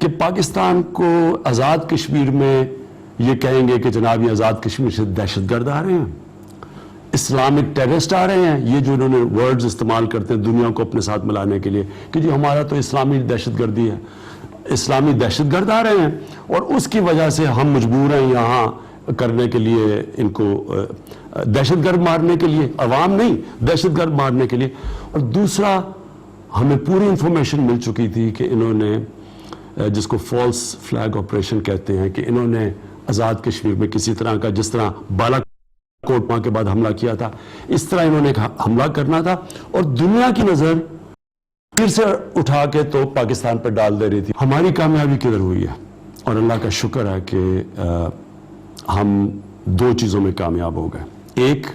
کہ پاکستان کو آزاد کشمیر میں یہ کہیں گے کہ جناب یہ آزاد کشمیر سے دہشت گرد آ رہے ہیں, اسلامک ٹیررسٹ آ رہے ہیں, یہ جو انہوں نے ورڈز استعمال کرتے ہیں دنیا کو اپنے ساتھ ملانے کے لیے کہ جی ہمارا تو اسلامی دہشت گردی ہے, اسلامی دہشت گرد آ رہے ہیں, اور اس کی وجہ سے ہم مجبور ہیں یہاں کرنے کے لیے ان کو دہشت گرد مارنے کے لیے, عوام نہیں دہشت گرد مارنے کے لیے. اور دوسرا ہمیں پوری انفارمیشن مل چکی تھی کہ انہوں نے جس کو فالس فلیگ آپریشن کہتے ہیں کہ انہوں نے آزاد کشمیر میں کسی طرح کا, جس طرح بالا کوٹ کے بعد حملہ کیا تھا, اس طرح انہوں نے حملہ کرنا تھا اور دنیا کی نظر پھر سے اٹھا کے تو پاکستان پر ڈال دے رہی تھی. ہماری کامیابی کدھر ہوئی ہے, اور اللہ کا شکر ہے کہ ہم دو چیزوں میں کامیاب ہو گئے. ایک,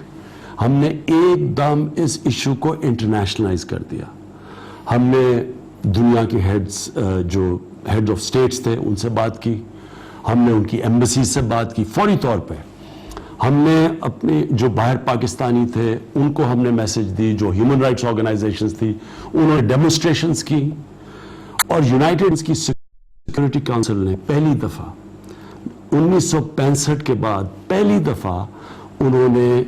ہم نے ایک دم اس ایشو کو انٹرنیشنلائز کر دیا. ہم نے دنیا کے ہیڈز جو ہیڈ آف سٹیٹس تھے ان سے بات کی, ہم نے ان کی ایمبیسیز سے بات کی فوری طور پہ. ہم نے اپنے جو باہر پاکستانی تھے ان کو ہم نے میسج دی, جو ہیومن رائٹس آرگنائزیشنز تھی انہوں نے ڈیمونسٹریشنز کی, اور یونائٹڈ کی سیکورٹی کونسل نے پہلی دفعہ 1965 کے بعد پہلی دفعہ انہوں نے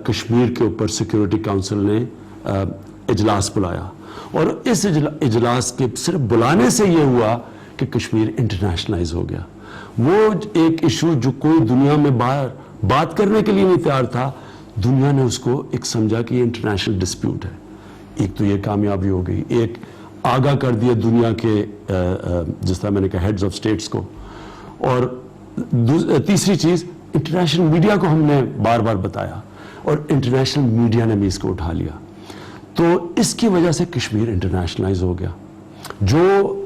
کشمیر کے اوپر سیکورٹی کونسل نے اجلاس بلایا, اور اس اجلاس کے صرف بلانے سے یہ ہوا کہ کشمیر انٹرنیشنلائز ہو گیا. وہ ایک ایشو جو کوئی دنیا میں باہر بات کرنے کے لیے نہیں تیار تھا, دنیا نے اس کو ایک سمجھا کہ یہ انٹرنیشنل ڈسپیوٹ ہے. ایک تو یہ کامیابی ہو گئی, ایک آگاہ کر دیا دنیا کے جس طرح میں نے کہا ہیڈز آف سٹیٹس کو, اور تیسری چیز انٹرنیشنل میڈیا کو ہم نے بار بار بتایا, اور انٹرنیشنل میڈیا نے بھی اس کو اٹھا لیا. تو اس کی وجہ سے کشمیر انٹرنیشنلائز ہو گیا. جو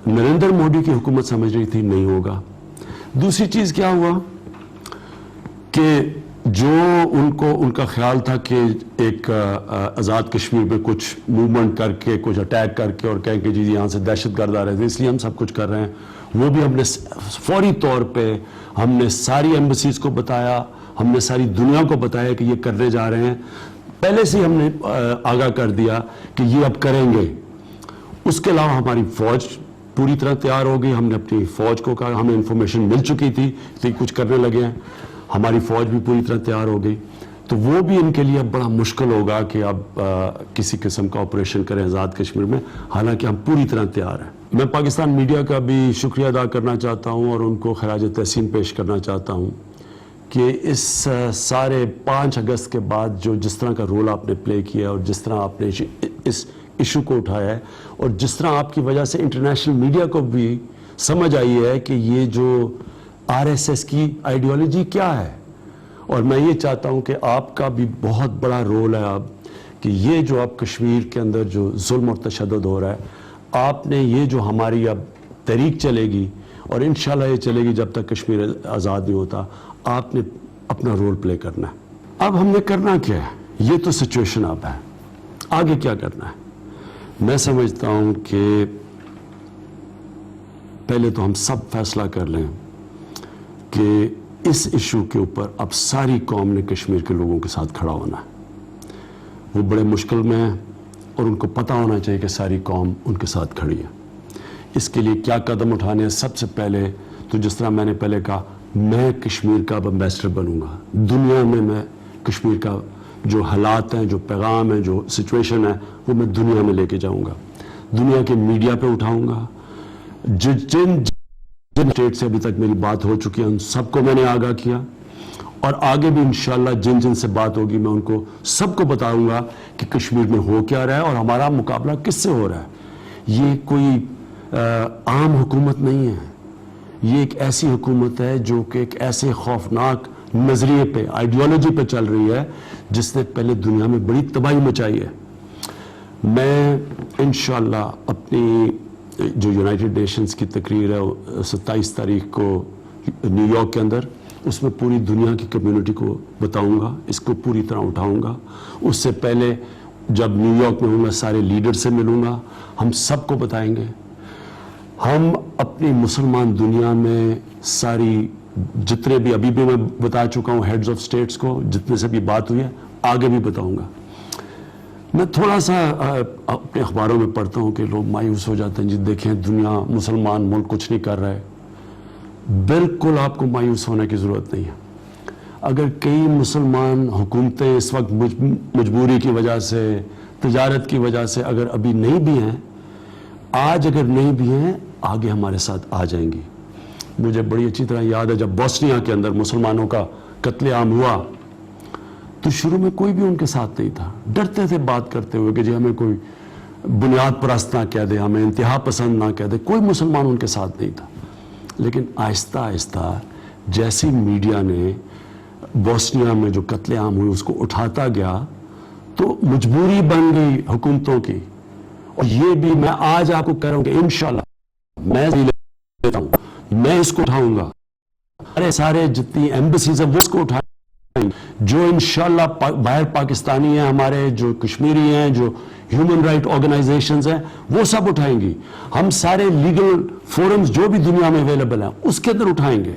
نریندر مودی کی حکومت سمجھ رہی تھی نہیں ہوگا. دوسری چیز کیا ہوا کہ جو ان کا خیال تھا کہ ایک آزاد کشمیر میں کچھ موومنٹ کر کے کچھ اٹیک کر کے اور کہیں کہ جی یہاں سے دہشت گرد آ رہے تھے اس لیے ہم سب کچھ کر رہے ہیں, وہ بھی ہم نے فوری طور پہ ہم نے ساری ایمبیسیز کو بتایا, ہم نے ساری دنیا کو بتایا کہ یہ کرنے جا رہے ہیں. پہلے سے ہم نے آگاہ کر دیا کہ یہ اب کریں گے. اس کے علاوہ ہماری فوج پوری طرح تیار ہو گئی. ہم نے اپنی فوج کو کہا, ہمیں انفارمیشن مل چکی تھی کہ کچھ کرنے لگے ہیں, ہماری فوج بھی پوری طرح تیار ہو گئی. تو وہ بھی ان کے لیے اب بڑا مشکل ہوگا کہ اب کسی قسم کا آپریشن کریں آزاد کشمیر میں, حالانکہ ہم پوری طرح تیار ہیں. میں پاکستان میڈیا کا بھی شکریہ ادا کرنا چاہتا ہوں اور ان کو خراج تحسین پیش کرنا چاہتا ہوں کہ اس سارے 5 اگست کے بعد جس طرح کا رول آپ نے پلے کیا اور جس طرح آپ نے اس ایشو کو اٹھایا ہے, اور جس طرح آپ کی وجہ سے انٹرنیشنل میڈیا کو بھی سمجھ آئی ہے کہ یہ جو RSS کی آئیڈیالوجی کیا ہے. اور میں یہ چاہتا ہوں کہ آپ کا بھی بہت بڑا رول ہے اب کہ یہ جو اب کشمیر کے اندر جو ظلم اور تشدد ہو رہا ہے, آپ نے یہ جو ہماری اب تحریک چلے گی اور انشاءاللہ یہ چلے گی جب تک کشمیر آزاد نہیں ہوتا, آپ نے اپنا رول پلے کرنا ہے. اب ہم نے کرنا کیا ہے, یہ تو سچویشن اب ہے, آگے کیا کرنا ہے. میں سمجھتا ہوں کہ پہلے تو ہم سب فیصلہ کر لیں کہ اس ایشو کے اوپر اب ساری قوم نے کشمیر کے لوگوں کے ساتھ کھڑا ہونا ہے. وہ بڑے مشکل میں ہیں اور ان کو پتہ ہونا چاہیے کہ ساری قوم ان کے ساتھ کھڑی ہے. اس کے لیے کیا قدم اٹھانے ہیں؟ سب سے پہلے تو جس طرح میں نے پہلے کہا, میں کشمیر کا امبیسڈر بنوں گا دنیا میں کشمیر کا جو حالات ہیں, جو پیغام ہیں, جو سچویشن ہے, وہ میں دنیا میں لے کے جاؤں گا. دنیا کے میڈیا پہ اٹھاؤں گا. جن اسٹیٹ سے ابھی تک میری بات ہو چکی ہے ان سب کو میں نے آگاہ کیا, اور آگے بھی انشاءاللہ جن سے بات ہوگی میں ان کو سب کو بتاؤں گا کہ کشمیر میں ہو کیا رہا ہے اور ہمارا مقابلہ کس سے ہو رہا ہے. یہ کوئی عام حکومت نہیں ہے, یہ ایک ایسی حکومت ہے جو کہ ایک ایسے خوفناک نظریے پہ, آئیڈیالوجی پہ چل رہی ہے جس نے پہلے دنیا میں بڑی تباہی مچائی ہے. میں انشاءاللہ اپنی جو یونائٹڈ نیشنز کی تقریر ہے 27 تاریخ کو نیو یارک کے اندر, اس میں پوری دنیا کی کمیونٹی کو بتاؤں گا, اس کو پوری طرح اٹھاؤں گا. اس سے پہلے جب نیو یارک میں ہوں گا سارے لیڈر سے ملوں گا, ہم سب کو بتائیں گے. ہم اپنی مسلمان دنیا میں ساری جتنے بھی ابھی بھی میں بتا چکا ہوں ہیڈز آف سٹیٹس کو, جتنے سے بھی بات ہوئی ہے آگے بھی بتاؤں گا. میں تھوڑا سا اپنے اخباروں میں پڑھتا ہوں کہ لوگ مایوس ہو جاتے ہیں، جی دیکھیں دنیا مسلمان ملک کچھ نہیں کر رہے. بالکل آپ کو مایوس ہونے کی ضرورت نہیں ہے. اگر کئی مسلمان حکومتیں اس وقت مجبوری کی وجہ سے، تجارت کی وجہ سے اگر ابھی نہیں بھی ہیں، آج اگر نہیں بھی ہیں، آگے ہمارے ساتھ آ جائیں گی. مجھے بڑی اچھی طرح یاد ہے جب بوسنیا کے اندر مسلمانوں کا قتل عام ہوا تو شروع میں کوئی بھی ان کے ساتھ نہیں تھا. ڈرتے تھے بات کرتے ہوئے کہ جی ہمیں کوئی بنیاد پرست نہ کہہ دے، ہمیں انتہا پسند نہ کہہ دے. کوئی مسلمان ان کے ساتھ نہیں تھا. لیکن آہستہ آہستہ جیسی میڈیا نے بوسنیا میں جو قتل عام ہوئی اس کو اٹھاتا گیا تو مجبوری بن گئی حکومتوں کی. اور یہ بھی میں آج آپ کو کہہ رہا ہوں کہ انشاءاللہ میں لیتا ہوں، میں اس کو اٹھاؤں گا. سارے جتنی ایمبیسیز ہیں وہ اس کو اٹھائیں گے. جو انشاءاللہ باہر پاکستانی ہیں، ہمارے جو کشمیری ہیں، جو ہیومن رائٹ آرگنائزیشنز ہیں، وہ سب اٹھائیں گی. ہم سارے لیگل فورمز جو بھی دنیا میں اویلیبل ہیں اس کے اندر اٹھائیں گے.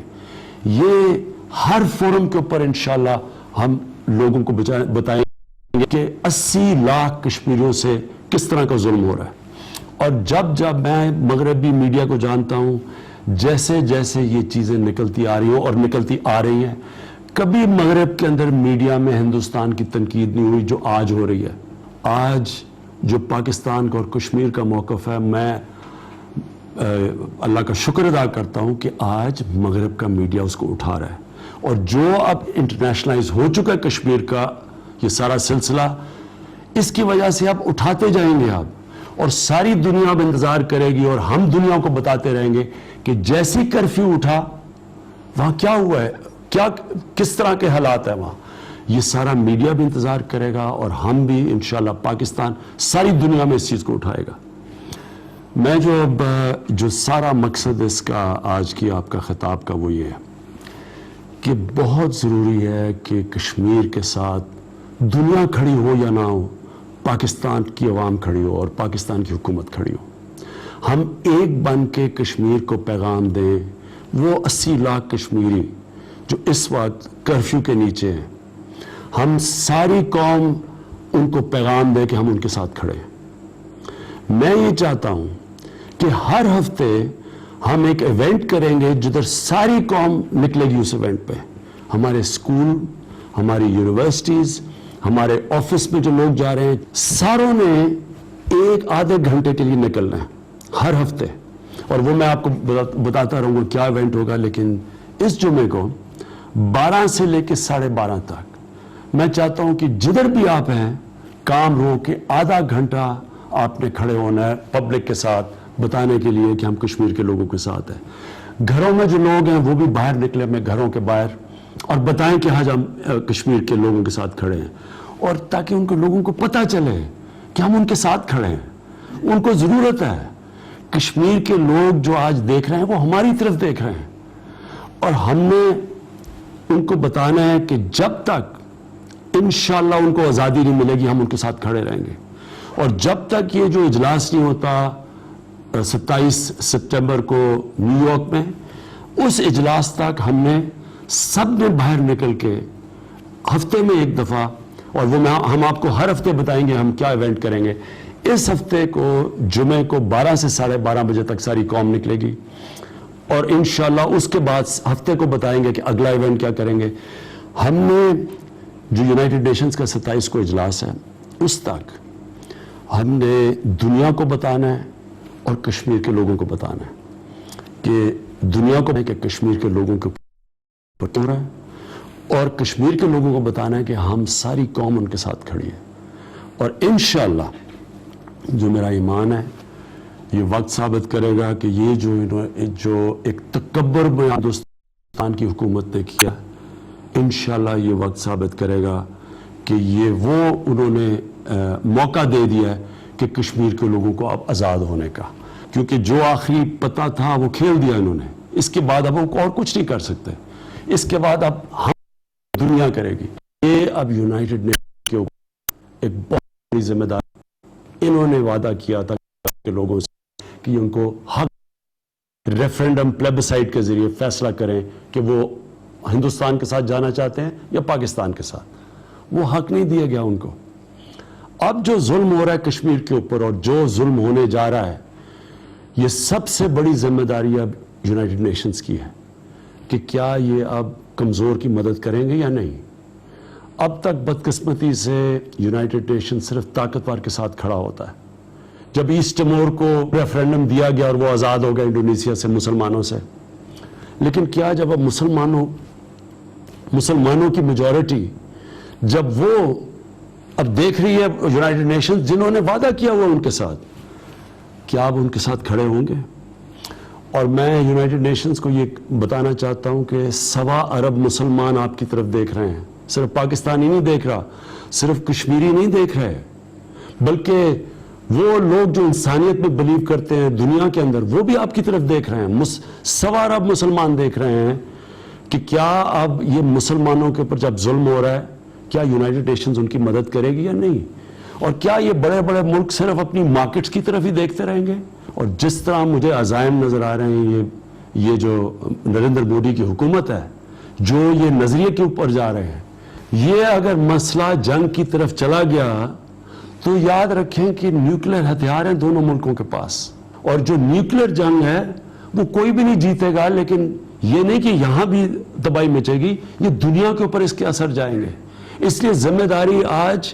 یہ ہر فورم کے اوپر انشاءاللہ ہم لوگوں کو بتائیں گے کہ 80 لاکھ کشمیریوں سے کس طرح کا ظلم ہو رہا ہے. اور جب میں مغربی میڈیا کو جانتا ہوں، جیسے جیسے یہ چیزیں نکلتی آ رہی ہوں اور نکلتی آ رہی ہیں، کبھی مغرب کے اندر میڈیا میں ہندوستان کی تنقید نہیں ہوئی جو آج ہو رہی ہے. آج جو پاکستان کا اور کشمیر کا موقف ہے، میں اللہ کا شکر ادا کرتا ہوں کہ آج مغرب کا میڈیا اس کو اٹھا رہا ہے. اور جو اب انٹرنیشنلائز ہو چکا ہے کشمیر کا یہ سارا سلسلہ، اس کی وجہ سے آپ اٹھاتے جائیں گے آپ، اور ساری دنیا اب انتظار کرے گی اور ہم دنیا کو بتاتے رہیں گے کہ جیسی کرفیو اٹھا وہاں کیا ہوا ہے، کس طرح کے حالات ہیں وہاں. یہ سارا میڈیا بھی انتظار کرے گا اور ہم بھی انشاءاللہ پاکستان ساری دنیا میں اس چیز کو اٹھائے گا. میں جو سارا مقصد اس کا آج کی آپ کا خطاب کا وہ یہ ہے کہ بہت ضروری ہے کہ کشمیر کے ساتھ دنیا کھڑی ہو یا نہ ہو، پاکستان کی عوام کھڑی ہو اور پاکستان کی حکومت کھڑی ہو. ہم ایک بن کے کشمیر کو پیغام دیں. وہ 80 لاکھ کشمیری جو اس وقت کرفیو کے نیچے ہیں، ہم ساری قوم ان کو پیغام دے کہ ہم ان کے ساتھ کھڑے ہیں. میں یہ چاہتا ہوں کہ ہر ہفتے ہم ایک ایونٹ کریں گے جدھر ساری قوم نکلے گی اس ایونٹ پہ. ہمارے اسکول، ہماری یونیورسٹیز، ہمارے آفس میں جو لوگ جا رہے ہیں، ساروں نے ایک آدھے گھنٹے کے لیے نکلنا ہے ہر ہفتے. اور وہ میں آپ کو بتاتا رہوں گا کیا ایونٹ ہوگا. لیکن اس جمعے کو 12 سے لے کے 12:30 تک میں چاہتا ہوں کہ جدھر بھی آپ ہیں کام رو کے آدھا گھنٹہ آپ نے کھڑے ہونا ہے پبلک کے ساتھ بتانے کے لیے کہ ہم کشمیر کے لوگوں کے ساتھ ہیں. گھروں میں جو لوگ ہیں وہ بھی باہر نکلے اپنے گھروں کے باہر اور بتائیں کہ آج ہم کشمیر کے لوگوں کے ساتھ کھڑے ہیں. اور تاکہ ان کو لوگوں کو پتہ چلے کہ ہم ان کے ساتھ کھڑے ہیں. ان کو ضرورت ہے. کشمیر کے لوگ جو آج دیکھ رہے ہیں وہ ہماری طرف دیکھ رہے ہیں اور ہم نے ان کو بتانا ہے کہ جب تک انشاءاللہ ان کو آزادی نہیں ملے گی ہم ان کے ساتھ کھڑے رہیں گے. اور جب تک یہ جو اجلاس نہیں ہوتا 27 ستمبر کو نیو یارک میں، اس اجلاس تک ہم نے سب نے باہر نکل کے ہفتے میں ایک دفعہ، اور وہ ہم آپ کو ہر ہفتے بتائیں گے ہم کیا ایونٹ کریں گے. اس ہفتے کو جمعے کو 12 سے 12:30 بجے تک ساری قوم نکلے گی اور انشاءاللہ اس کے بعد ہفتے کو بتائیں گے کہ اگلا ایونٹ کیا کریں گے. ہم نے جو یونائٹڈ نیشنز کا 27 کو اجلاس ہے اس تک ہم نے دنیا کو بتانا ہے اور کشمیر کے لوگوں کو بتانا ہے کہ دنیا کو کہ کشمیر کے لوگوں کے اوپر ہو رہا ہے اور کشمیر کے لوگوں کو بتانا ہے کہ ہم ساری قوم ان کے ساتھ کھڑی ہے. اور انشاءاللہ جو میرا ایمان ہے یہ وقت ثابت کرے گا کہ یہ جو ایک تکبر میں ہندوستان کی حکومت نے کیا، انشاءاللہ یہ وقت ثابت کرے گا کہ یہ وہ انہوں نے موقع دے دیا ہے کہ کشمیر کے لوگوں کو اب آزاد ہونے کا. کیونکہ جو آخری پتہ تھا وہ کھیل دیا انہوں نے. اس کے بعد اب وہ اور کچھ نہیں کر سکتے. اس کے بعد اب ہم دنیا کرے گی. یہ اب یونائٹڈ نیشن کے اوپر ایک بہت بڑی ذمہ داری. انہوں نے وعدہ کیا تھا کہ لوگوں سے کہ ان کو حق ریفرینڈم پلیبسائٹ کے ذریعے فیصلہ کریں کہ وہ ہندوستان کے ساتھ جانا چاہتے ہیں یا پاکستان کے ساتھ. وہ حق نہیں دیا گیا ان کو. اب جو ظلم ہو رہا ہے کشمیر کے اوپر اور جو ظلم ہونے جا رہا ہے، یہ سب سے بڑی ذمہ داری اب یونائٹڈ نیشنز کی ہے کہ کیا یہ اب کمزور کی مدد کریں گے یا نہیں۔ اب تک بدقسمتی سے یونائٹڈ نیشن صرف طاقتور کے ساتھ کھڑا ہوتا ہے۔ جب ایسٹ ٹمور کو ریفرینڈم دیا گیا اور وہ آزاد ہو گیا انڈونیشیا سے مسلمانوں سے، لیکن کیا جب اب مسلمانوں کی میجورٹی جب وہ اب دیکھ رہی ہے یونائٹڈ نیشن جنہوں نے وعدہ کیا ہوا ان کے ساتھ، کیا اب ان کے ساتھ کھڑے ہوں گے؟ اور میں یونائٹڈ نیشنز کو یہ بتانا چاہتا ہوں کہ 1.25 ارب مسلمان آپ کی طرف دیکھ رہے ہیں۔ صرف پاکستانی نہیں دیکھ رہا، صرف کشمیری نہیں دیکھ رہے، بلکہ وہ لوگ جو انسانیت میں بلیو کرتے ہیں دنیا کے اندر، وہ بھی آپ کی طرف دیکھ رہے ہیں۔ 1.25 ارب مسلمان دیکھ رہے ہیں کہ کیا اب یہ مسلمانوں کے اوپر جب ظلم ہو رہا ہے، کیا یونائٹڈ نیشنز ان کی مدد کرے گی یا نہیں؟ اور کیا یہ بڑے بڑے ملک صرف اپنی مارکیٹس کی طرف ہی دیکھتے رہیں گے؟ اور جس طرح مجھے عزائم نظر آ رہے ہیں یہ جو نریندر مودی کی حکومت ہے، جو یہ نظریے کے اوپر جا رہے ہیں، یہ اگر مسئلہ جنگ کی طرف چلا گیا تو یاد رکھیں کہ نیوکلیر ہتھیار ہیں دونوں ملکوں کے پاس، اور جو نیوکلیر جنگ ہے وہ کوئی بھی نہیں جیتے گا، لیکن یہ نہیں کہ یہاں بھی تباہی مچے گی، یہ دنیا کے اوپر اس کے اثر جائیں گے۔ اس لیے ذمہ داری آج